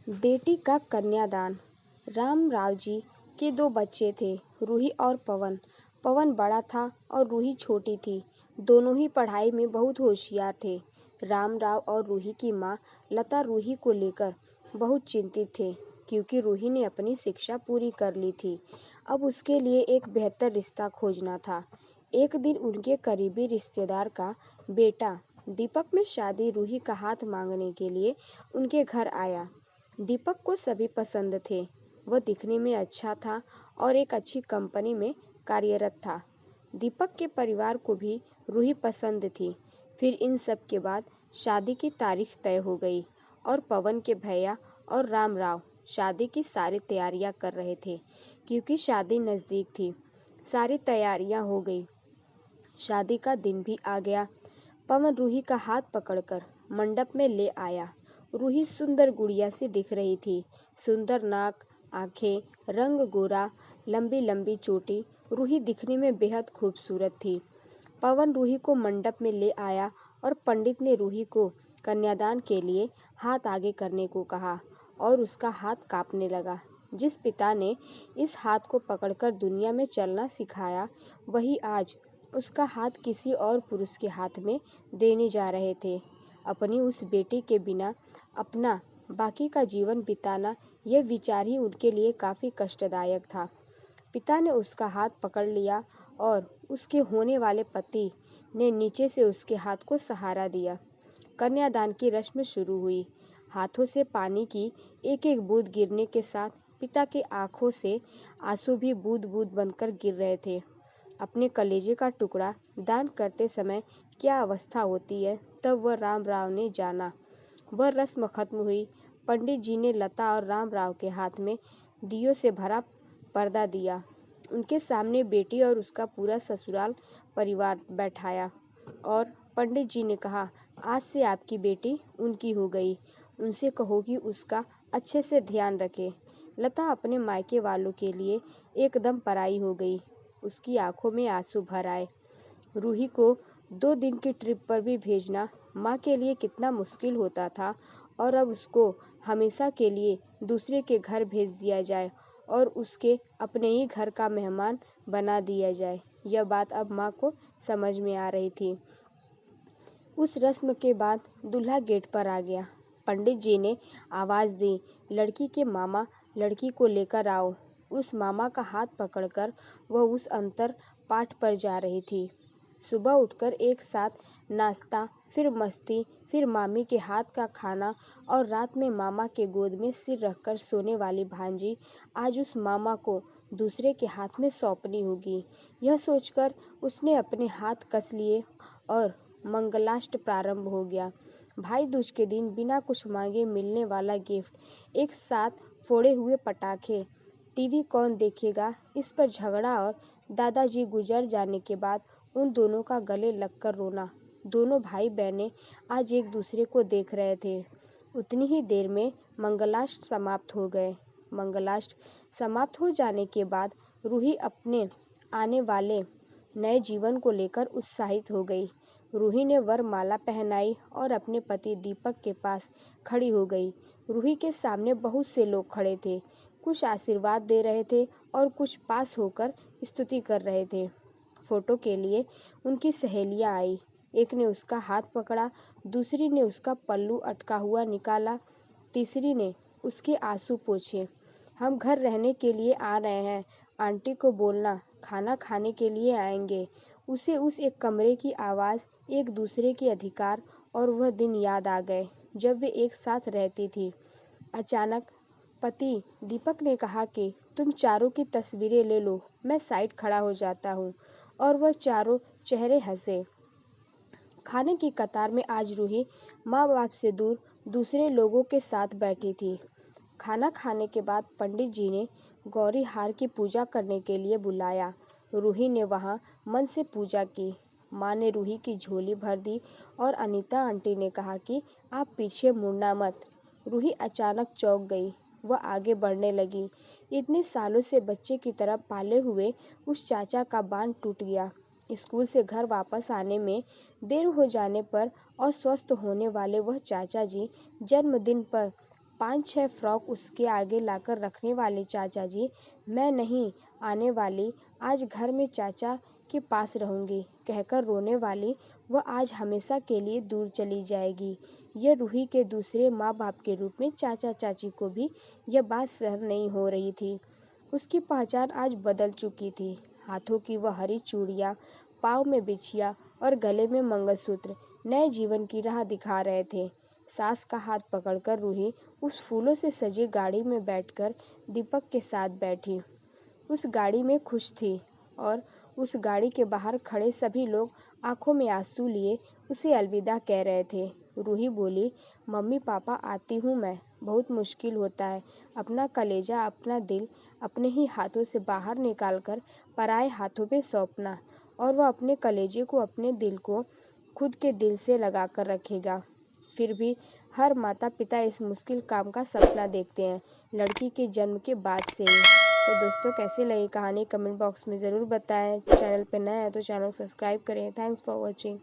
बेटी का कन्यादान। रामराव जी के दो बच्चे थे, रूही और पवन। पवन बड़ा था और रूही छोटी थी। दोनों ही पढ़ाई में बहुत होशियार थे। रामराव और रूही की माँ लता रूही को लेकर बहुत चिंतित थे, क्योंकि रूही ने अपनी शिक्षा पूरी कर ली थी। अब उसके लिए एक बेहतर रिश्ता खोजना था। एक दिन उनके करीबी रिश्तेदार का बेटा दीपक में शादी रूही का हाथ मांगने के लिए उनके घर आया। दीपक को सभी पसंद थे। वह दिखने में अच्छा था और एक अच्छी कंपनी में कार्यरत था। दीपक के परिवार को भी रूही पसंद थी। फिर इन सब के बाद शादी की तारीख तय हो गई और पवन के भैया और रामराव शादी की सारी तैयारियां कर रहे थे, क्योंकि शादी नज़दीक थी। सारी तैयारियां हो गई। शादी का दिन भी आ गया। पवन रूही का हाथ पकड़कर मंडप में ले आया। रूही सुंदर गुड़िया सी दिख रही थी। सुंदर नाक, आंखें, रंग गोरा, लंबी लंबी चोटी। रूही दिखने में बेहद खूबसूरत थी। पवन रूही को मंडप में ले आया और पंडित ने रूही को कन्यादान के लिए हाथ आगे करने को कहा और उसका हाथ कांपने लगा। जिस पिता ने इस हाथ को पकड़कर दुनिया में चलना सिखाया, वही आज उसका हाथ किसी और पुरुष के हाथ में देने जा रहे थे। अपनी उस बेटी के बिना अपना बाकी का जीवन बिताना, यह विचार ही उनके लिए काफ़ी कष्टदायक था। पिता ने उसका हाथ पकड़ लिया और उसके होने वाले पति ने नीचे से उसके हाथ को सहारा दिया। कन्यादान की रस्म शुरू हुई। हाथों से पानी की एक एक बूंद गिरने के साथ पिता की आंखों से आंसू भी बूंद बूंद बनकर गिर रहे थे। अपने कलेजे का टुकड़ा दान करते समय क्या अवस्था होती है, तब वह रामराव ने जाना। वह रस्म खत्म हुई। पंडित जी ने लता और रामराव के हाथ में दियों से भरा पर्दा दिया। उनके सामने बेटी और उसका पूरा ससुराल परिवार बैठाया और पंडित जी ने कहा, आज से आपकी बेटी उनकी हो गई। उनसे कहो कि उसका अच्छे से ध्यान रखे। लता अपने मायके वालों के लिए एकदम पराई हो गई। उसकी आंखों में आंसू भर आए। रूही को 2 दिन की ट्रिप पर भी भेजना माँ के लिए कितना मुश्किल होता था, और अब उसको हमेशा के लिए दूसरे के घर भेज दिया जाए और उसके अपने ही घर का मेहमान बना दिया जाए। यह बात अब माँ को समझ में आ रही थी। उस रस्म के बाद दूल्हा गेट पर आ गया। पंडित जी ने आवाज़ दी, लड़की के मामा लड़की को लेकर आओ। उस मामा का हाथ पकड़कर वह उस अंतर पाठ पर जा रही थी। सुबह उठकर एक साथ नाश्ता, फिर मस्ती, फिर मामी के हाथ का खाना और रात में मामा के गोद में सिर रखकर सोने वाली भांजी आज उस मामा को दूसरे के हाथ में सौंपनी होगी। यह सोचकर उसने अपने हाथ कस लिए और मंगलाष्ट प्रारंभ हो गया। भाई दूज के दिन बिना कुछ मांगे मिलने वाला गिफ्ट, एक साथ फोड़े हुए पटाखे, टीवी कौन देखेगा, इस पर झगड़ा और दादाजी गुजर जाने के बाद उन दोनों का गले लगकर रोना। दोनों भाई बहनें आज एक दूसरे को देख रहे थे। उतनी ही देर में मंगलाष्ट समाप्त हो गए। मंगलाष्ट समाप्त हो जाने के बाद रूही अपने आने वाले नए जीवन को लेकर उत्साहित हो गई। रूही ने वरमाला पहनाई और अपने पति दीपक के पास खड़ी हो गई। रूही के सामने बहुत से लोग खड़े थे। कुछ आशीर्वाद दे रहे थे और कुछ पास होकर स्तुति कर रहे थे। फोटो के लिए उनकी सहेलियां आई। एक ने उसका हाथ पकड़ा, दूसरी ने उसका पल्लू अटका हुआ निकाला, तीसरी ने उसके आंसू पोंछे। हम घर रहने के लिए आ रहे हैं, आंटी को बोलना खाना खाने के लिए आएंगे। उसे उस एक कमरे की आवाज़, एक दूसरे के अधिकार और वह दिन याद आ गए जब वे एक साथ रहती थी। अचानक पति दीपक ने कहा कि तुम चारों की तस्वीरें ले लो, मैं साइड खड़ा हो जाता हूँ। और वह चारों चेहरे हंसे। खाने की कतार में आज रूही माँ बाप से दूर दूसरे लोगों के साथ बैठी थी। खाना खाने के बाद पंडित जी ने गौरी हार की पूजा करने के लिए बुलाया। रूही ने वहाँ मन से पूजा की। माँ ने रूही की झोली भर दी और अनीता आंटी ने कहा कि आप पीछे मुड़ना मत। रूही अचानक चौंक गई। वह आगे बढ़ने लगी। इतने सालों से बच्चे की तरह पाले हुए उस चाचा का बांध टूट गया। स्कूल से घर वापस आने में देर हो जाने पर अस्वस्थ होने वाले वह चाचा जी जन्मदिन पर 5-6 फ्रॉक उसके आगे लाकर रखने वाले चाचा जी, मैं नहीं आने वाली, आज घर में चाचा के पास रहूंगी कहकर रोने वाली वह आज हमेशा के लिए दूर चली जाएगी। यह रूही के दूसरे माँ बाप के रूप में चाचा चाची को भी यह बात सहन नहीं हो रही थी। उसकी पहचान आज बदल चुकी थी। हाथों की वह हरी चूड़ियाँ, पाँव में बिछिया और गले में मंगलसूत्र नए जीवन की राह दिखा रहे थे। सास का हाथ पकड़कर रूही उस फूलों से सजी गाड़ी में बैठकर दीपक के साथ बैठी। उस गाड़ी में खुश थी और उस गाड़ी के बाहर खड़े सभी लोग आंखों में आंसू लिए उसे अलविदा कह रहे थे। रूही बोली, मम्मी पापा आती हूँ मैं, बहुत मुश्किल होता है अपना कलेजा अपना दिल अपने ही हाथों से बाहर निकालकर पराए हाथों पे सौंपना, और वह अपने कलेजे को अपने दिल को खुद के दिल से लगा कर रखेगा। फिर भी हर माता पिता इस मुश्किल काम का सपना देखते हैं, लड़की के जन्म के बाद से ही। तो दोस्तों, कैसी लगी कहानी कमेंट बॉक्स में ज़रूर बताएं। चैनल पे नए हैं तो चैनल को सब्सक्राइब करें। Thanks for watching.